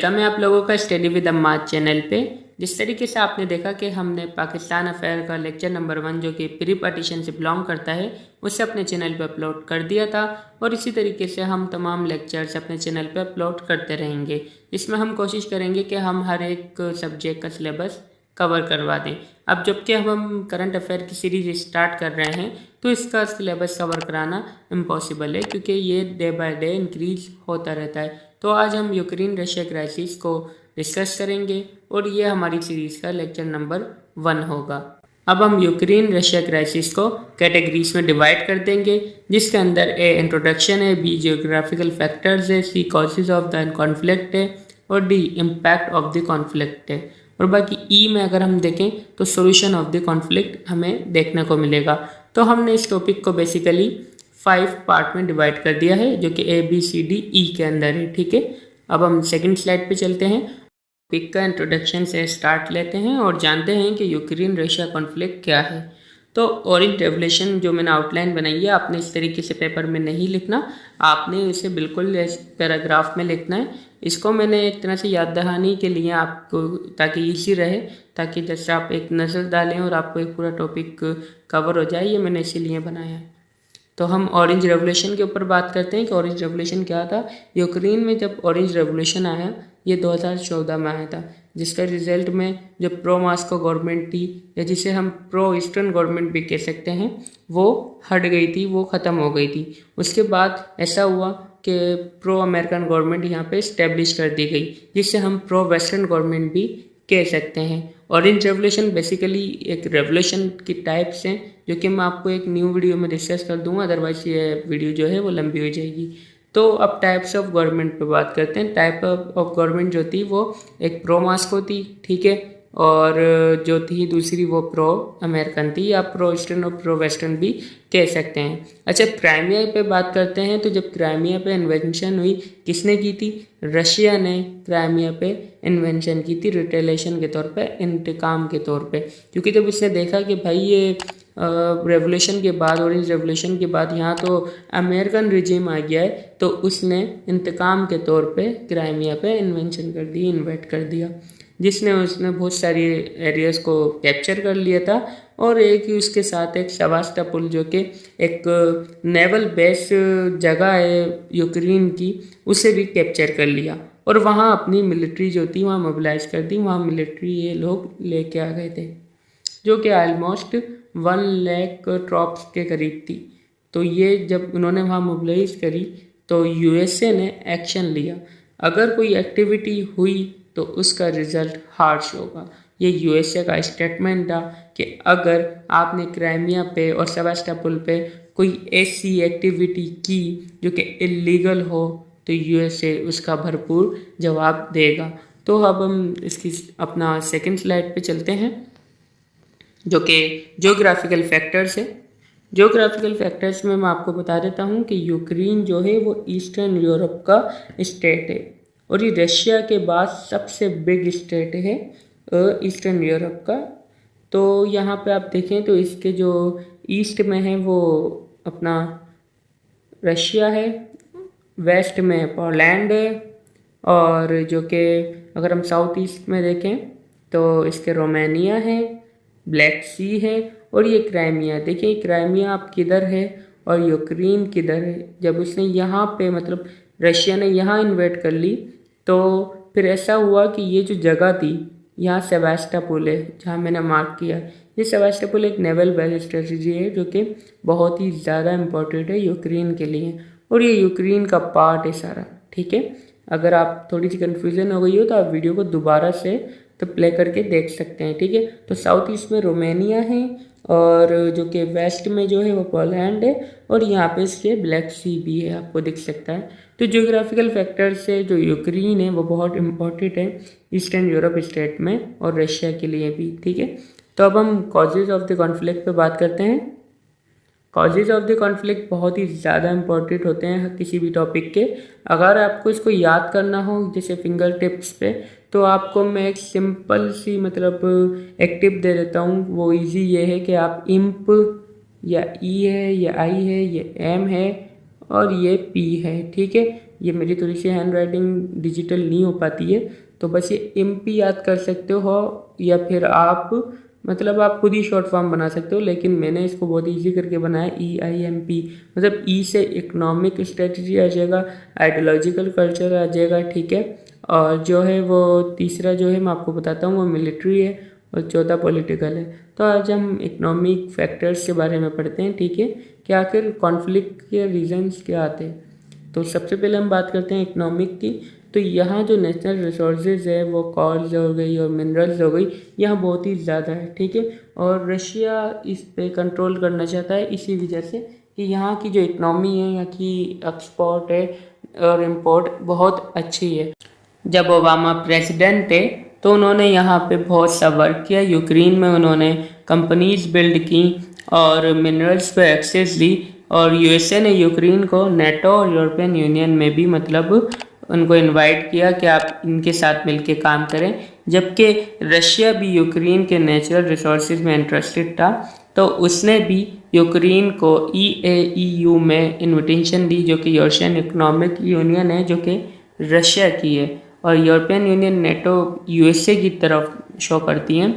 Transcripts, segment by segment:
Welcome है आप लोगों का स्टडी विद अम्माज चैनल पे। जिस तरीके से आपने देखा कि हमने पाकिस्तान अफेयर का लेक्चर नंबर 1 जो कि प्री पार्टीशन से बिलोंग करता है उसे अपने चैनल पे अपलोड कर दिया था, और इसी तरीके से हम तमाम लेक्चर्स अपने चैनल पे अपलोड करते रहेंगे। इसमें हम कोशिश करेंगे कि हम हर एक सब्जेक्ट का सिलेबस कवर करवा दें। अब जबकि हम करंट अफेयर की सीरीज स्टार्ट कर रहे हैं तो इसका सिलेबस कवर कराना इम्पॉसिबल है, क्योंकि ये डे बाय डे इंक्रीज होता रहता है। तो आज हम यूक्रेन रशिया क्राइसिस को डिस्कस करेंगे और ये हमारी सीरीज़ का लेक्चर नंबर 1 होगा। अब हम यूक्रेन रशिया क्राइसिस को कैटेगरीज में डिवाइड कर देंगे, जिसके अंदर ए इंट्रोडक्शन है, बी जियोग्राफिकल फैक्टर्स है, सी कॉजेज ऑफ द कॉन्फ्लिक्ट है और D impact of the conflict है। और बाकी ई में अगर हम देखें तो सोल्यूशन ऑफ द कॉन्फ्लिक्ट हमें देखने को मिलेगा। तो हमने इस टॉपिक को बेसिकली 5 पार्ट में डिवाइड कर दिया है, जो कि A B C D E के अंदर है। ठीक है, अब हम सेकंड स्लाइड पे चलते हैं। टॉपिक का इंट्रोडक्शन से स्टार्ट लेते हैं और जानते हैं कि यूक्रेन रशिया कॉन्फ्लिक्ट क्या है। तो ऑरेंज रेवोल्यूशन जो मैंने आउटलाइन बनाई है, आपने इस तरीके से पेपर में नहीं लिखना, आपने इसे बिल्कुल पैराग्राफ में लिखना है। इसको मैंने एक तरह से याद दहानी के लिए आपको, ताकि ईजी रहे, ताकि जैसे आप एक नज़र डालें और आपको एक पूरा टॉपिक कवर हो जाए, ये मैंने इसीलिए बनाया है। तो हम ऑरेंज रेवोल्यूशन के ऊपर बात करते हैं कि ऑरेंज रेवोल्यूशन क्या था। यूक्रेन में जब ऑरेंज रेवोल्यूशन आया, ये 2014 में आया था, जिसका रिजल्ट में जो प्रो मॉस्को गवर्नमेंट थी, या जिसे हम प्रो ईस्टर्न गवर्नमेंट भी कह सकते हैं, वो हट गई थी, वो ख़त्म हो गई थी। उसके बाद ऐसा हुआ कि प्रो अमेरिकन गवर्नमेंट यहाँ पे इस्टेब्लिश कर दी गई, जिससे हम प्रो वेस्टर्न गवर्नमेंट भी कह सकते हैं। ऑरेंज रेवोल्यूशन बेसिकली एक रेवोल्यूशन की टाइप्स हैं, जो कि मैं आपको एक न्यू वीडियो में डिस्कस कर दूंगा, अदरवाइज ये वीडियो जो है वो लंबी हो जाएगी। तो अब टाइप्स ऑफ गवर्नमेंट पे बात करते हैं। टाइप ऑफ गवर्नमेंट जो थी वो एक प्रो मॉस्को थी, ठीक है, और जो थी दूसरी वो प्रो अमेरिकन थी, या प्रो ईस्टर्न और प्रो वेस्टर्न भी कह सकते हैं। अच्छा, क्राइमिया पे बात करते हैं। तो जब क्राइमिया पे इन्वेंशन हुई, किसने की थी? रशिया ने क्राइमिया पे इन्वेंशन की थी, रिटेलेशन के तौर पे, इंतकाम के तौर पे। क्योंकि जब उसने देखा कि भाई ये रेवोल्यूशन के बाद, ऑरेंज रेवोल्यूशन के बाद यहाँ तो अमेरिकन रिजीम आ गया है, तो उसने इंतकाम के तौर पे क्राइमिया पे इन्वेंशन कर दी, इन्वेट कर दिया, जिसने उसने बहुत सारी एरियाज को कैप्चर कर लिया था। और एक ही उसके साथ एक सेवास्टोपोल, जो कि एक नेवल बेस जगह है यूक्रेन की, उसे भी कैप्चर कर लिया और वहाँ अपनी मिलिट्री जो थी वहाँ मोबिलाइज कर दी। वहाँ मिलिट्री ये लोग लेके आ गए थे, जो कि ऑलमोस्ट 1 लाख ट्रॉप्स के करीब थी। तो ये जब उन्होंने वहाँ मोबिलाइज करी तो यूएसए ने एक्शन लिया। अगर कोई एक्टिविटी हुई तो उसका रिजल्ट हार्श होगा। ये यूएसए का स्टेटमेंट था कि अगर आपने क्राइमिया पे और सेवास्टोपोल पे कोई ऐसी एक्टिविटी की जो कि इलीगल हो, तो यूएसए उसका भरपूर जवाब देगा। तो अब हम इसकी अपना सेकंड स्लाइड पे चलते हैं, जो कि ज्योग्राफिकल फैक्टर्स है। ज्योग्राफिकल फैक्टर्स में मैं आपको बता देता हूँ कि यूक्रेन जो है वो ईस्टर्न यूरोप का स्टेट है, और ये रशिया के बाद सबसे बिग स्टेट है ईस्टर्न यूरोप का। तो यहाँ पे आप देखें तो इसके जो ईस्ट में है वो अपना रशिया है, वेस्ट में पोलैंड है, और जो कि अगर हम साउथ ईस्ट में देखें तो इसके रोमानिया है, ब्लैक सी है, और ये क्राइमिया। देखिए क्राइमिया आप किधर है और यूक्रेन किधर है। जब उसने यहाँ पे, मतलब रशिया ने यहाँ इन्वेट कर ली, तो फिर ऐसा हुआ कि ये जो जगह थी, यहाँ सेवास्टोपोल है जहाँ मैंने मार्क किया। ये सेवास्टोपोल एक नेवल बेस स्ट्रेटजी है, जो कि बहुत ही ज़्यादा इम्पोर्टेंट है यूक्रेन के लिए, और ये यूक्रेन का पार्ट है सारा। ठीक है, अगर आप थोड़ी सी कन्फ्यूज़न हो गई हो तो आप वीडियो को दोबारा से तो प्ले करके देख सकते हैं। ठीक है, तो साउथ ईस्ट में रोमानिया है, और जो कि वेस्ट में जो है वो पोलैंड है, और यहाँ पे इसके ब्लैक सी भी है, आपको दिख सकता है। तो ज्योग्राफिकल फैक्टर से जो यूक्रेन है वो बहुत इम्पोर्टेंट है ईस्टर्न यूरोप स्टेट में, और रशिया के लिए भी। ठीक है, तो अब हम कॉजेज ऑफ द कॉन्फ्लिक्ट पे बात करते हैं। कॉजेज ऑफ द कॉन्फ्लिक्ट बहुत ही ज़्यादा इंपॉर्टेंट होते हैं किसी भी टॉपिक के। अगर आपको इसको याद करना हो जैसे फिंगर टिप्स पे, तो आपको मैं एक सिंपल सी मतलब एक टिप दे देता हूँ। वो इजी ये है कि आप इम्प या ई है या आई है या एम है और ये P है, ठीक है। ये मेरी थोड़ी सी हैंड राइटिंग डिजिटल नहीं हो पाती है, तो बस ये MP याद कर सकते हो, या फिर आप मतलब आप खुद ही शॉर्ट फॉर्म बना सकते हो, लेकिन मैंने इसको बहुत ईजी करके बनाया EIMP। मतलब E से इकोनॉमिक स्ट्रेटजी आ जाएगा, आइडियोलॉजिकल कल्चर आ जाएगा, ठीक है। और जो है वो तीसरा जो है मैं आपको बताता हूँ वो मिलिट्री है, और चौथा पॉलिटिकल है। तो आज हम इकोनॉमिक फैक्टर्स के बारे में पढ़ते हैं, ठीक है, कि आखिर कॉन्फ्लिक्ट के रीजंस क्या आते हैं। तो सबसे पहले हम बात करते हैं इकोनॉमिक की। तो यहाँ जो नेशनल रिसोर्सेज है वो कॉल्स हो गई और मिनरल्स हो गई, यहाँ बहुत ही ज़्यादा है, ठीक है। और रशिया इस पे कंट्रोल करना चाहता है, इसी वजह से कि यहाँ की जो इकनॉमी है, यहाँ की एक्सपोर्ट है और इम्पोर्ट बहुत अच्छी है। जब ओबामा प्रेसिडेंट थे तो उन्होंने यहाँ पे बहुत सा वर्क किया। यूक्रेन में उन्होंने कंपनीज बिल्ड की और मिनरल्स पे एक्सेस दी, और USA ने यूक्रेन को नेटो और यूरोपियन यूनियन में भी मतलब उनको इनवाइट किया कि आप इनके साथ मिलके काम करें। जबकि रशिया भी यूक्रेन के नेचुरल रिसोर्सेज में इंटरेस्टेड था, तो उसने भी यूक्रेन को EAEU में इन्विटेशन दी, जो कि यूरोपियन इकोनॉमिक यूनियन है, जो कि रशिया की है, और यूरोपियन यूनियन नेटो USA की तरफ शो करती हैं।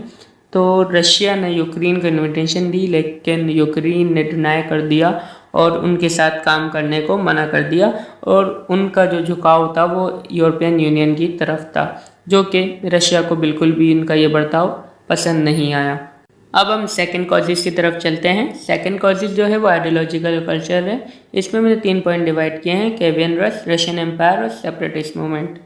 तो रशिया ने यूक्रेन को इन्विटेशन दी, लेकिन यूक्रेन ने डिनाई कर दिया और उनके साथ काम करने को मना कर दिया, और उनका जो झुकाव था वो यूरोपियन यूनियन की तरफ था, जो कि रशिया को बिल्कुल भी इनका ये बर्ताव पसंद नहीं आया। अब हम सेकंड कॉजेज़ की तरफ चलते हैं। सेकंड कॉजेज़ जो है वो आइडियोलॉजिकल कल्चर है। इसमें मैंने 3 पॉइंट डिवाइड किए हैं, केवियन रश, रशियन एम्पायर और सेपरेटिस्ट मूवमेंट।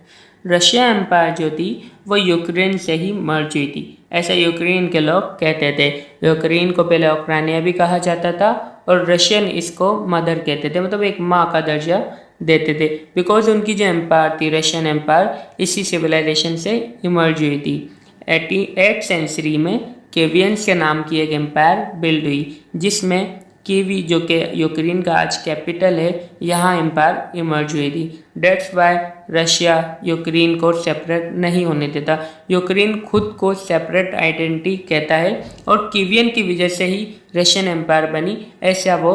रशिया एम्पायर जो थी वो यूक्रेन से ही मर्ज हुई थी, ऐसा यूक्रेन के लोग कहते थे। यूक्रेन को पहले उक्रानिया भी कहा जाता था, और रशियन इसको मदर कहते थे, मतलब एक माँ का दर्जा देते थे, बिकॉज उनकी जो एम्पायर थी रशियन एम्पायर इसी सिविलाइजेशन से इमर्ज हुई थी। 8th सेंचुरी में केवियंस के नाम की एक एम्पायर बिल्ड हुई, जिसमें कीवी जो कि यूक्रेन का आज कैपिटल है, यहाँ एम्पायर इमर्ज हुई थी। डेट्स वाई रशिया यूक्रेन को सेपरेट नहीं होने देता। यूक्रेन खुद को सेपरेट आइडेंटिटी कहता है, और कीवियन की वजह से ही रशियन एम्पायर बनी, ऐसा वो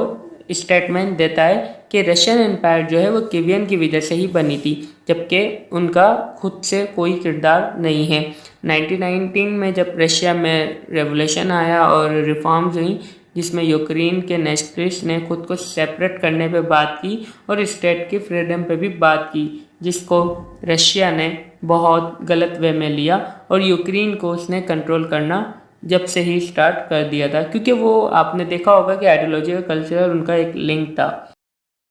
स्टेटमेंट देता है कि रशियन एम्पायर जो है वो कीवियन की वजह से ही बनी थी, जबकि उनका खुद से कोई किरदार नहीं है। 1919 में जब रशिया में रेवोल्यूशन आया और रिफॉर्म्स हुई, जिसमें यूक्रेन के नेशनलिस्ट ने खुद को सेपरेट करने पे बात की और स्टेट की फ्रीडम पे भी बात की, जिसको रशिया ने बहुत गलत वे में लिया, और यूक्रेन को उसने कंट्रोल करना जब से ही स्टार्ट कर दिया था, क्योंकि वो आपने देखा होगा कि आइडियोलॉजी का कल्चर उनका एक लिंक था।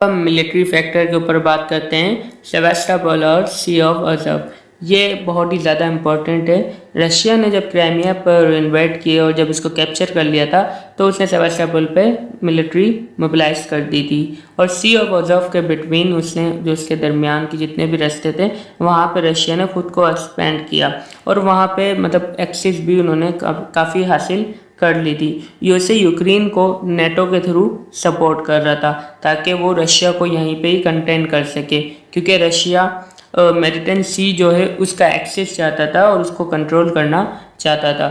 हम मिलिट्री फैक्टर के ऊपर बात करते हैं, सेवास्टोपोल और सी ऑफ अज़ोव। ये बहुत ही ज़्यादा इम्पोर्टेंट है। रशिया ने जब क्राइमिया पर इन्वाइट किए और जब इसको कैप्चर कर लिया था, तो उसने सेवास्टोपोल पे मिलिट्री मोबिलाइज कर दी थी, और सी ऑफ अज़ोव के बिटवीन उसने जो उसके दरमियान के जितने भी रास्ते थे वहाँ पे रशिया ने खुद को एक्सपेंड किया, और वहाँ पे मतलब एक्सेस भी उन्होंने काफ़ी हासिल कर ली थी। यूएसए यूक्रेन को नेटो के थ्रू सपोर्ट कर रहा था, ताकि वो रशिया को यहीं पे ही कंटेन कर सके, क्योंकि रशिया मेडिटेरियन सी जो है उसका एक्सेस चाहता था और उसको कंट्रोल करना चाहता था।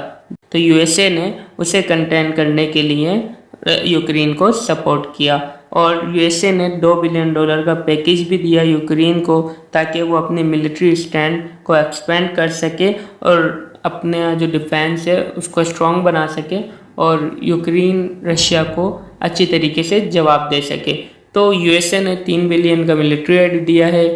तो यूएसए ने उसे कंटेन करने के लिए यूक्रेन को सपोर्ट किया, और यूएसए ने $2 बिलियन का पैकेज भी दिया यूक्रेन को, ताकि वो अपने मिलिट्री स्टैंड को एक्सपेंड कर सके और अपना जो डिफेंस है उसको स्ट्रॉन्ग बना सके, और यूक्रेन रशिया को अच्छी तरीके से जवाब दे सके। तो यूएसए ने 3 बिलियन का मिलिट्री एड दिया है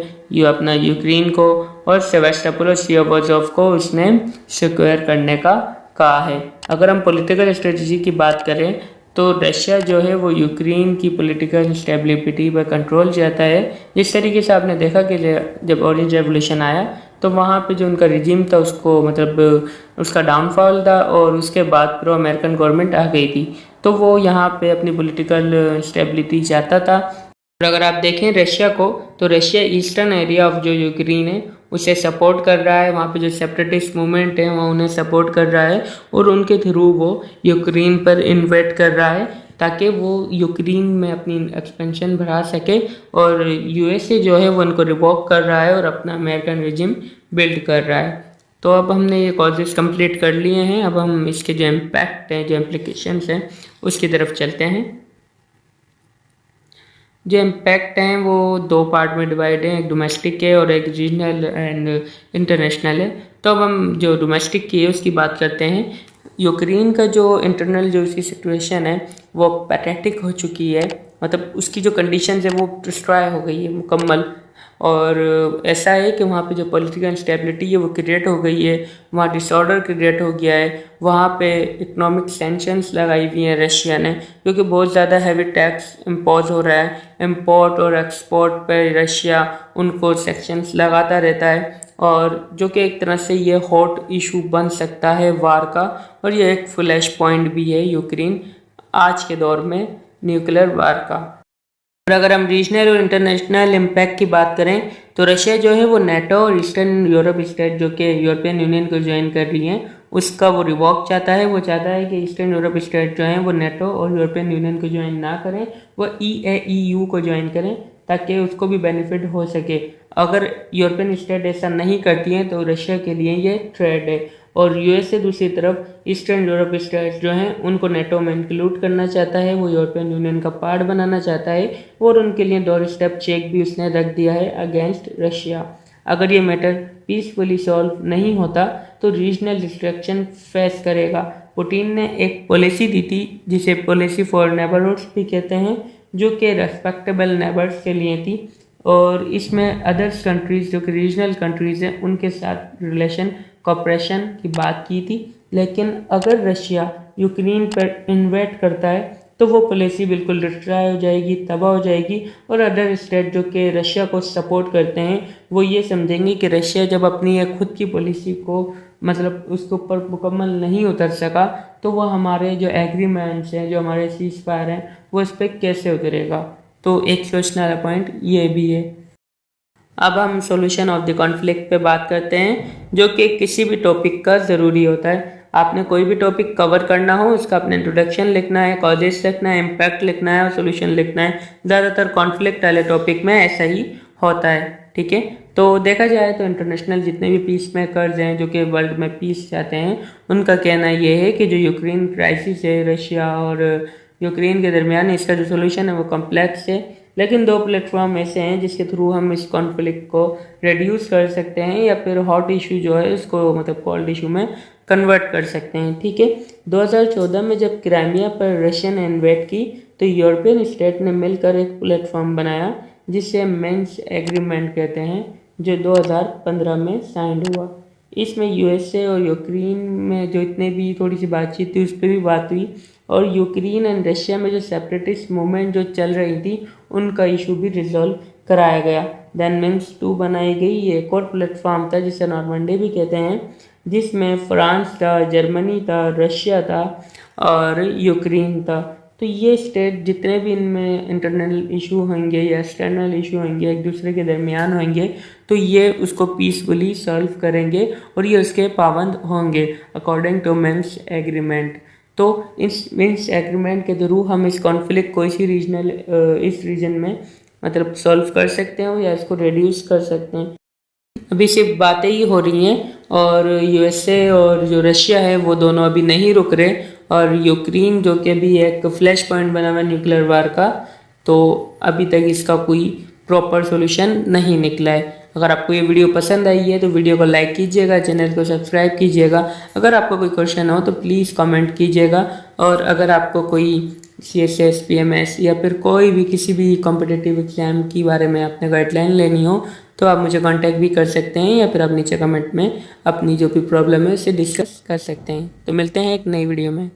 अपना यूक्रेन को, और सेवास्टोपोल और सी ऑफ अज़ोव को उसने सिक्योर करने का कहा है। अगर हम पॉलिटिकल स्ट्रेटजी की बात करें, तो रशिया जो है वो यूक्रेन की पॉलिटिकल स्टेबिलिटी पर कंट्रोल चाहता है। जिस तरीके से आपने देखा कि जब ऑरेंज रेवोल्यूशन आया, तो वहाँ पे जो उनका रिजीम था उसको मतलब उसका डाउनफॉल था, और उसके बाद प्रो अमेरिकन गवर्नमेंट आ गई थी, तो वो यहाँ पे अपनी पॉलिटिकल स्टेबिलिटी चाहता था। और अगर आप देखें रशिया को, तो रशिया ईस्टर्न एरिया ऑफ जो यूक्रेन है उसे सपोर्ट कर रहा है, वहाँ पे जो सेपरेटिस्ट मूवमेंट है वहाँ उन्हें सपोर्ट कर रहा है, और उनके थ्रू वो यूक्रेन पर इन्वेस्ट कर रहा है, ताकि वो यूक्रेन में अपनी एक्सपेंशन बढ़ा सके, और यूएसए जो है वो उनको रिवॉक कर रहा है और अपना अमेरिकन रिजिम बिल्ड कर रहा है। तो अब हमने ये कॉजेस कंप्लीट कर लिए हैं। अब हम इसके जो इम्पैक्ट हैं, जो इम्प्लीकेशंस हैं, उसकी तरफ चलते हैं। जो इम्पैक्ट हैं वो दो पार्ट में डिवाइड हैं, एक डोमेस्टिक है और एक रीजनल एंड इंटरनेशनल है। तो अब हम जो डोमेस्टिक की है उसकी बात करते हैं। यूक्रेन का जो इंटरनल जो उसकी सिचुएशन है वो पैथेटिक हो चुकी है, मतलब उसकी जो कंडीशंस है वो डिस्ट्रॉय हो गई है मुकम्मल। और ऐसा है कि वहाँ पे जो पॉलिटिकल इंस्टेबिलिटी है वो क्रिएट हो गई है, वहाँ डिसऑर्डर क्रिएट हो गया है, वहाँ पे इकोनॉमिक सैंक्शंस लगाई हुई हैं रशिया ने, क्योंकि बहुत ज़्यादा हैवी टैक्स इम्पोज हो रहा है। इम्पोर्ट और एक्सपोर्ट पे रशिया उनको सेक्शंस लगाता रहता है, और जो कि एक तरह से ये हॉट इशू बन सकता है वार का, और ये एक फ्लैश पॉइंट भी है यूक्रेन आज के दौर में न्यूक्लियर वार का। और अगर हम रीजनल और इंटरनेशनल इम्पैक्ट की बात करें तो रशिया जो है वो नेटो और ईस्टर्न यूरोप स्टेट जो कि यूरोपियन यूनियन को ज्वाइन कर रही हैं उसका वो रिवॉक चाहता है। वो चाहता है कि ईस्टर्न यूरोप स्टेट जो हैं वो नेटो और यूरोपियन यूनियन को ज्वाइन ना करें, वो EU को ज्वाइन करें ताकि उसको भी बेनिफिट हो सके। अगर यूरोपियन स्टेट ऐसा नहीं करती हैं तो रशिया के लिए ये थ्रेट है। और यूएसए दूसरी तरफ ईस्टर्न यूरोप स्टेट्स जो हैं उनको नेटो में इंक्लूड करना चाहता है, वो यूरोपियन यूनियन का पार्ट बनाना चाहता है, और उनके लिए डोर स्टेप चेक भी उसने रख दिया है अगेंस्ट रशिया। अगर ये मैटर पीसफुली सॉल्व नहीं होता तो रीजनल डिस्ट्रक्शन फेस करेगा। पुतिन ने एक पॉलिसी दी थी जिसे पॉलिसी फॉर नेबरहुड्स भी कहते हैं, जो कि रेस्पेक्टेबल नेबर्स के लिए थी, और इसमें अदर्स कंट्रीज़ जो कि रीजनल कंट्रीज़ हैं उनके साथ रिलेशन कॉपरेशन की बात की थी। लेकिन अगर रशिया यूक्रेन पर इन्वेट करता है तो वो पॉलिसी बिल्कुल डिस्ट्रॉय हो जाएगी, तबाह हो जाएगी, और अदर स्टेट जो कि रशिया को सपोर्ट करते हैं वो ये समझेंगे कि रशिया जब अपनी एक खुद की पॉलिसी को मतलब उसके ऊपर मुकम्मल नहीं उतर सका तो वह हमारे जो एग्रीमेंट्स हैं, जो हमारे सीज फायर हैं, वो इस पर कैसे उतरेगा। तो एक सोचने वाला पॉइंट ये भी है। अब हम सॉल्यूशन ऑफ द कॉन्फ्लिक्ट पे बात करते हैं, जो कि किसी भी टॉपिक का ज़रूरी होता है। आपने कोई भी टॉपिक कवर करना हो उसका अपने इंट्रोडक्शन लिखना है, कॉजेस लिखना है, इम्पैक्ट लिखना है और सॉल्यूशन लिखना है। ज़्यादातर कॉन्फ्लिक्ट वाले टॉपिक में ऐसा ही होता है, ठीक है। तो देखा जाए तो इंटरनेशनल जितने भी पीस मेकर्स हैं जो कि वर्ल्ड में पीस चाहते हैं, उनका कहना ये है कि जो यूक्रेन क्राइसिस है रशिया और यूक्रेन के दरमियान, इसका जो सोल्यूशन है वो कम्प्लेक्स है, लेकिन दो प्लेटफॉर्म ऐसे हैं जिसके थ्रू हम इस कॉन्फ्लिक्ट को रिड्यूस कर सकते हैं या फिर हॉट इशू जो है उसको मतलब कोल्ड इशू में कन्वर्ट कर सकते हैं, ठीक है। 2014 में जब क्राइमिया पर रशिया ने इन्वेट की तो यूरोपियन स्टेट ने मिलकर एक प्लेटफॉर्म बनाया जिसे मिन्स्क एग्रीमेंट कहते हैं, जो 2015 में साइन हुआ। इसमें यूएसए और यूक्रेन में जो इतने भी थोड़ी सी बातचीत थी उस पर भी बात हुई, और यूक्रेन एंड रशिया में जो सेपरेटिस्ट मूवमेंट जो चल रही थी उनका इशू भी रिजॉल्व कराया गया। देन मिन्स्क 2 बनाई गई। ये एक और प्लेटफॉर्म था जिसे नॉर्मंडी भी कहते हैं, जिसमें फ्रांस था, जर्मनी था, रशिया था और यूक्रेन था। तो ये स्टेट जितने भी इनमें इंटरनल इशू होंगे या एक्सटर्नल इशू होंगे एक दूसरे के दरमियान होंगे तो ये उसको पीसफुली सॉल्व करेंगे और ये उसके पाबंद होंगे अकॉर्डिंग टू मिन्स्क एग्रीमेंट। तो इस मिन्स्क एग्रीमेंट के थ्रू हम इस कॉन्फ्लिक्ट को इसी रीजनल इस रीजन में मतलब सॉल्व कर सकते हैं या इसको रिड्यूस कर सकते हैं। अभी सिर्फ बातें ही हो रही हैं और यूएसए और जो रशिया है वो दोनों अभी नहीं रुक रहे, और यूक्रेन जो कि अभी एक फ्लैश पॉइंट बना हुआ है न्यूक्लियर वार का, तो अभी तक इसका कोई प्रॉपर सॉल्यूशन नहीं निकला है। अगर आपको ये वीडियो पसंद आई है तो वीडियो को लाइक कीजिएगा, चैनल को सब्सक्राइब कीजिएगा। अगर आपको कोई क्वेश्चन हो तो प्लीज़ कमेंट कीजिएगा, और अगर आपको कोई CSS PMS या फिर कोई भी किसी भी कॉम्पिटिटिव एग्जाम के बारे में आपने गाइडलाइन लेनी हो तो आप मुझे कांटेक्ट भी कर सकते हैं, या फिर आप नीचे कमेंट में अपनी जो भी प्रॉब्लम है उसे डिस्कस कर सकते हैं। तो मिलते हैं एक नई वीडियो में।